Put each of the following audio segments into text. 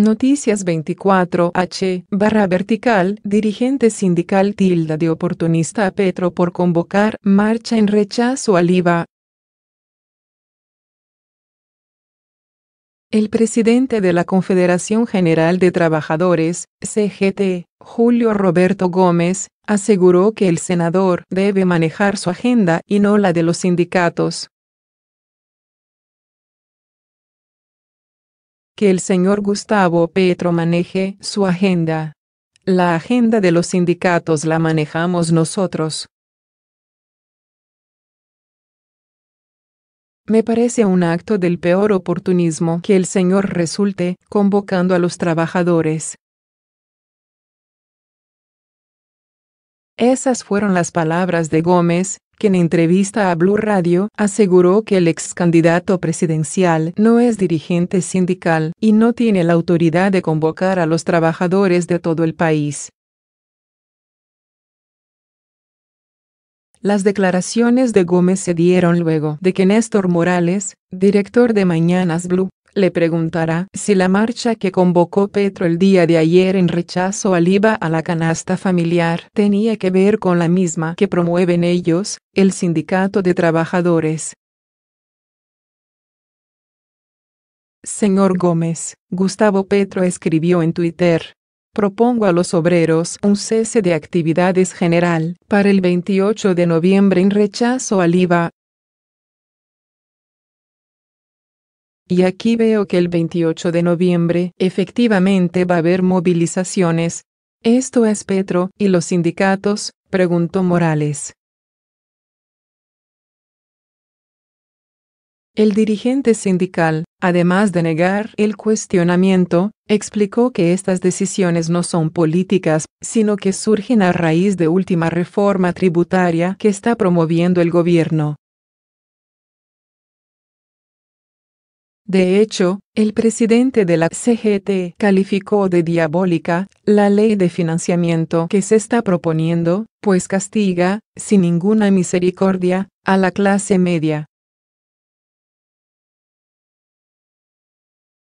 Noticias 24H/vertical, dirigente sindical tilda de oportunista a Petro por convocar marcha en rechazo al IVA. El presidente de la Confederación General de Trabajadores, CGT, Julio Roberto Gómez, aseguró que el senador debe manejar su agenda y no la de los sindicatos. Que el señor Gustavo Petro maneje su agenda. La agenda de los sindicatos la manejamos nosotros. Me parece un acto del peor oportunismo que el señor resulte convocando a los trabajadores. Esas fueron las palabras de Gómez, que en entrevista a Blue Radio aseguró que el ex candidato presidencial no es dirigente sindical y no tiene la autoridad de convocar a los trabajadores de todo el país. Las declaraciones de Gómez se dieron luego de que Néstor Morales, director de Mañanas Blue, le preguntara si la marcha que convocó Petro el día de ayer en rechazo al IVA a la canasta familiar tenía que ver con la misma que promueven ellos, el Sindicato de Trabajadores. Señor Gómez, Gustavo Petro escribió en Twitter: propongo a los obreros un cese de actividades general para el 28 de noviembre en rechazo al IVA. Y aquí veo que el 28 de noviembre efectivamente va a haber movilizaciones. ¿Esto es Petro y los sindicatos?, preguntó Morales. El dirigente sindical, además de negar el cuestionamiento, explicó que estas decisiones no son políticas, sino que surgen a raíz de última reforma tributaria que está promoviendo el gobierno. De hecho, el presidente de la CGT calificó de diabólica la ley de financiamiento que se está proponiendo, pues castiga, sin ninguna misericordia, a la clase media.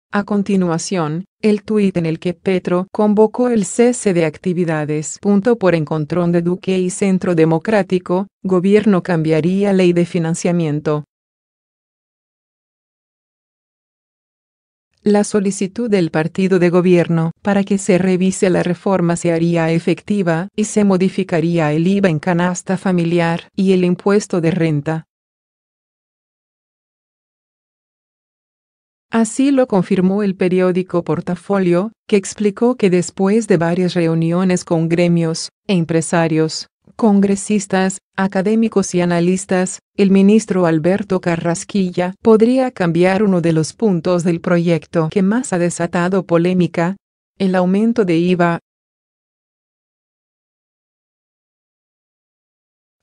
A continuación, el tuit en el que Petro convocó el cese de actividades. Por encontrón de Duque y Centro Democrático, gobierno cambiaría ley de financiamiento. La solicitud del partido de gobierno para que se revise la reforma se haría efectiva y se modificaría el IVA en canasta familiar y el impuesto de renta. Así lo confirmó el periódico Portafolio, que explicó que después de varias reuniones con gremios, empresarios, congresistas, académicos y analistas, el ministro Alberto Carrasquilla podría cambiar uno de los puntos del proyecto que más ha desatado polémica: el aumento de IVA.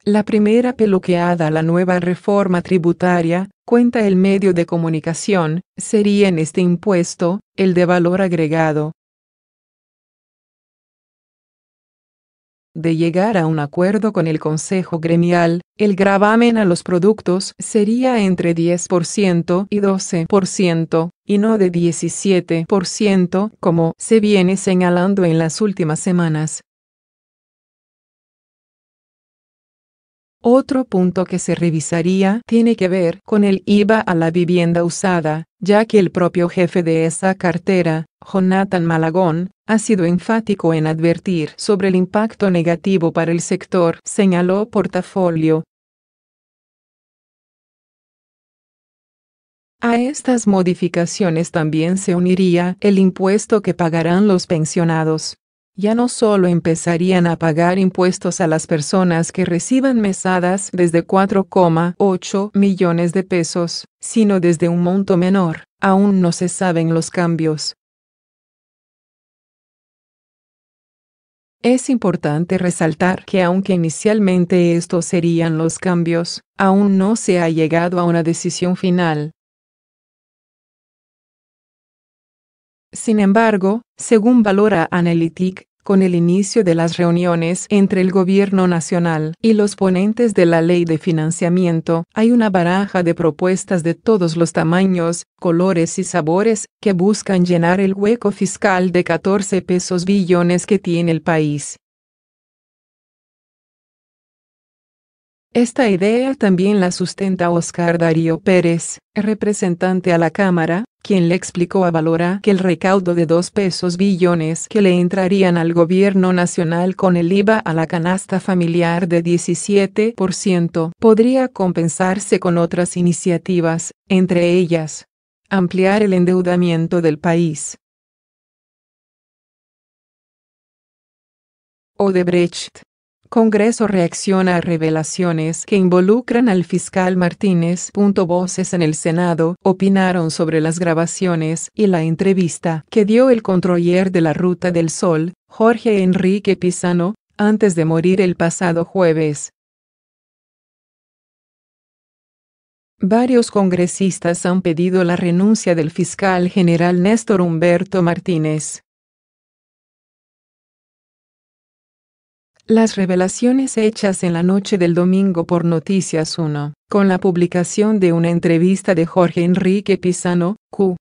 La primera peluqueada a la nueva reforma tributaria, cuenta el medio de comunicación, sería en este impuesto, el de valor agregado. De llegar a un acuerdo con el Consejo Gremial, el gravamen a los productos sería entre 10% y 12%, y no de 17%, como se viene señalando en las últimas semanas. Otro punto que se revisaría tiene que ver con el IVA a la vivienda usada, ya que el propio jefe de esa cartera, Jonathan Malagón, ha sido enfático en advertir sobre el impacto negativo para el sector, señaló Portafolio. A estas modificaciones también se uniría el impuesto que pagarán los pensionados. Ya no solo empezarían a pagar impuestos a las personas que reciban mesadas desde 4,8 millones de pesos, sino desde un monto menor. Aún no se saben los cambios. Es importante resaltar que aunque inicialmente estos serían los cambios, aún no se ha llegado a una decisión final. Sin embargo, según valora Analytic, con el inicio de las reuniones entre el gobierno nacional y los ponentes de la ley de financiamiento, hay una baraja de propuestas de todos los tamaños, colores y sabores, que buscan llenar el hueco fiscal de 14 pesos billones que tiene el país. Esta idea también la sustenta Óscar Darío Pérez, representante a la Cámara, quien le explicó a Valora que el recaudo de 2 pesos billones que le entrarían al gobierno nacional con el IVA a la canasta familiar de 17% podría compensarse con otras iniciativas, entre ellas, ampliar el endeudamiento del país. Odebrecht. Congreso reacciona a revelaciones que involucran al fiscal Martínez. Voces en el Senado opinaron sobre las grabaciones y la entrevista que dio el controller de la Ruta del Sol, Jorge Enrique Pizano, antes de morir el pasado jueves. Varios congresistas han pedido la renuncia del fiscal general Néstor Humberto Martínez. Las revelaciones hechas en la noche del domingo por Noticias 1, con la publicación de una entrevista de Jorge Enrique Pizano, Q.E.P.D.,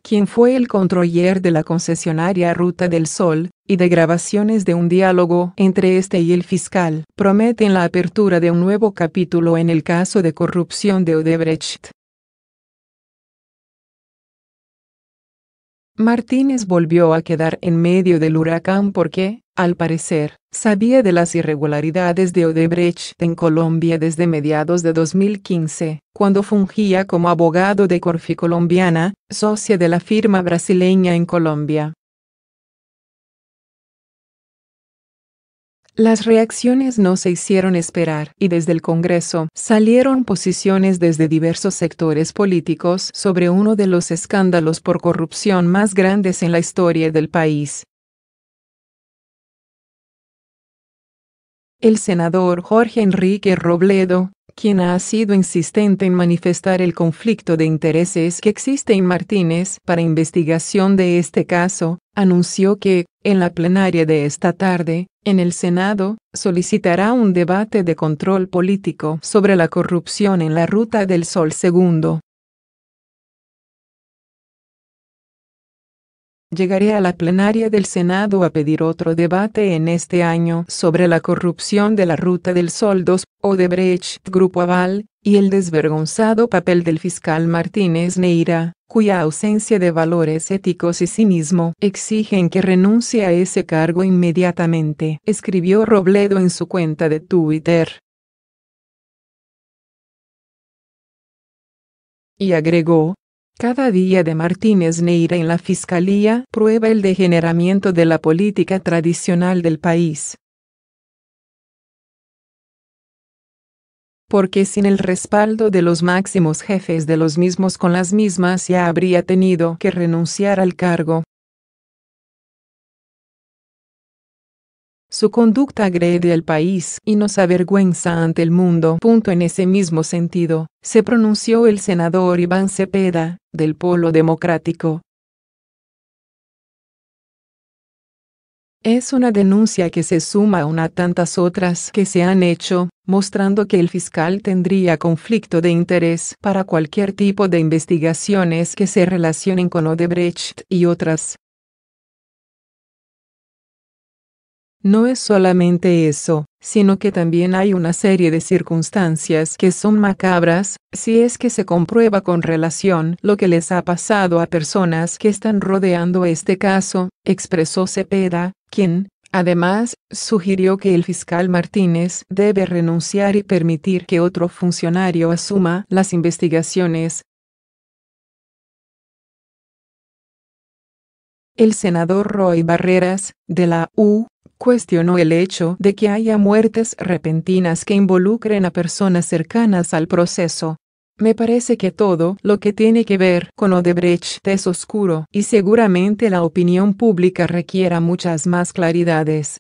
quien fue el controller de la concesionaria Ruta del Sol, y de grabaciones de un diálogo entre este y el fiscal, prometen la apertura de un nuevo capítulo en el caso de corrupción de Odebrecht. Martínez volvió a quedar en medio del huracán porque, al parecer, sabía de las irregularidades de Odebrecht en Colombia desde mediados de 2015, cuando fungía como abogado de Corfi Colombiana, socia de la firma brasileña en Colombia. Las reacciones no se hicieron esperar y desde el Congreso salieron posiciones desde diversos sectores políticos sobre uno de los escándalos por corrupción más grandes en la historia del país. El senador Jorge Enrique Robledo, quien ha sido insistente en manifestar el conflicto de intereses que existe en Martínez para investigación de este caso, anunció que, en la plenaria de esta tarde, en el Senado, solicitará un debate de control político sobre la corrupción en la Ruta del Sol II. Llegaré a la plenaria del Senado a pedir otro debate en este año sobre la corrupción de la Ruta del Sol II, Odebrecht, Grupo Aval, y el desvergonzado papel del fiscal Martínez Neira, cuya ausencia de valores éticos y cinismo exigen que renuncie a ese cargo inmediatamente, escribió Robledo en su cuenta de Twitter. Y agregó: cada día de Martínez Neira en la Fiscalía prueba el degeneramiento de la política tradicional del país. Porque sin el respaldo de los máximos jefes de los mismos con las mismas ya habría tenido que renunciar al cargo. Su conducta agrede al país y nos avergüenza ante el mundo. En ese mismo sentido, se pronunció el senador Iván Cepeda, del Polo Democrático. Es una denuncia que se suma a una tantas otras que se han hecho, mostrando que el fiscal tendría conflicto de interés para cualquier tipo de investigaciones que se relacionen con Odebrecht y otras. No es solamente eso, sino que también hay una serie de circunstancias que son macabras, si es que se comprueba con relación lo que les ha pasado a personas que están rodeando este caso, expresó Cepeda, quien, además, sugirió que el fiscal Martínez debe renunciar y permitir que otro funcionario asuma las investigaciones. El senador Roy Barreras, de la U, cuestionó el hecho de que haya muertes repentinas que involucren a personas cercanas al proceso. Me parece que todo lo que tiene que ver con Odebrecht es oscuro y seguramente la opinión pública requiera muchas más claridades.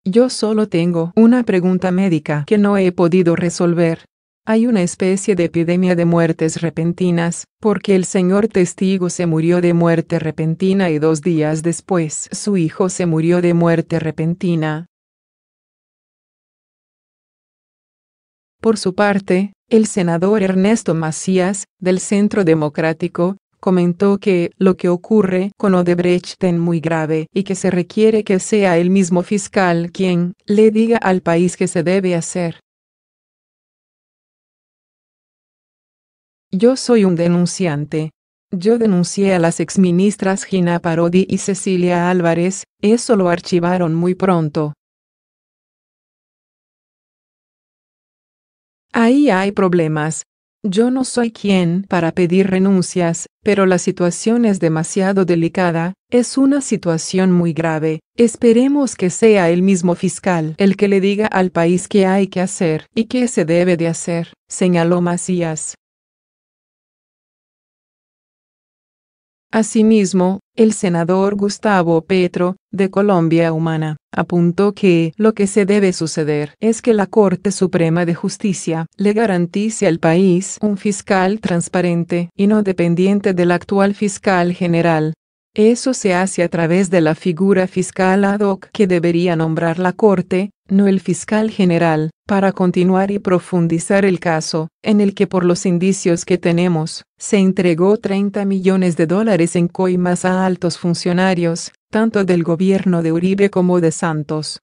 Yo solo tengo una pregunta médica que no he podido resolver. Hay una especie de epidemia de muertes repentinas, porque el señor testigo se murió de muerte repentina y 2 días después su hijo se murió de muerte repentina. Por su parte, el senador Ernesto Macías, del Centro Democrático, comentó que lo que ocurre con Odebrecht es muy grave y que se requiere que sea el mismo fiscal quien le diga al país qué se debe hacer. Yo soy un denunciante. Yo denuncié a las exministras Gina Parodi y Cecilia Álvarez, eso lo archivaron muy pronto. Ahí hay problemas. Yo no soy quien para pedir renuncias, pero la situación es demasiado delicada, es una situación muy grave. Esperemos que sea el mismo fiscal el que le diga al país qué hay que hacer y qué se debe de hacer, señaló Macías. Asimismo, el senador Gustavo Petro, de Colombia Humana, apuntó que lo que se debe suceder es que la Corte Suprema de Justicia le garantice al país un fiscal transparente y no dependiente del actual fiscal general. Eso se hace a través de la figura fiscal ad hoc que debería nombrar la Corte, no el fiscal general, para continuar y profundizar el caso, en el que por los indicios que tenemos, se entregó $30 millones en coimas a altos funcionarios, tanto del gobierno de Uribe como de Santos.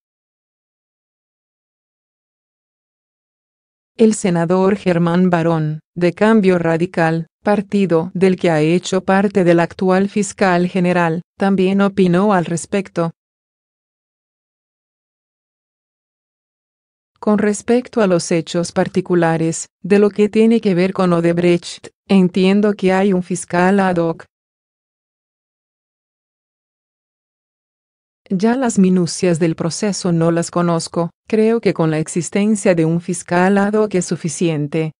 El senador Germán Barón, de Cambio Radical, partido del que ha hecho parte del actual fiscal general, también opinó al respecto. Con respecto a los hechos particulares, de lo que tiene que ver con Odebrecht, entiendo que hay un fiscal ad hoc. Ya las minucias del proceso no las conozco, creo que con la existencia de un fiscal ad hoc es suficiente.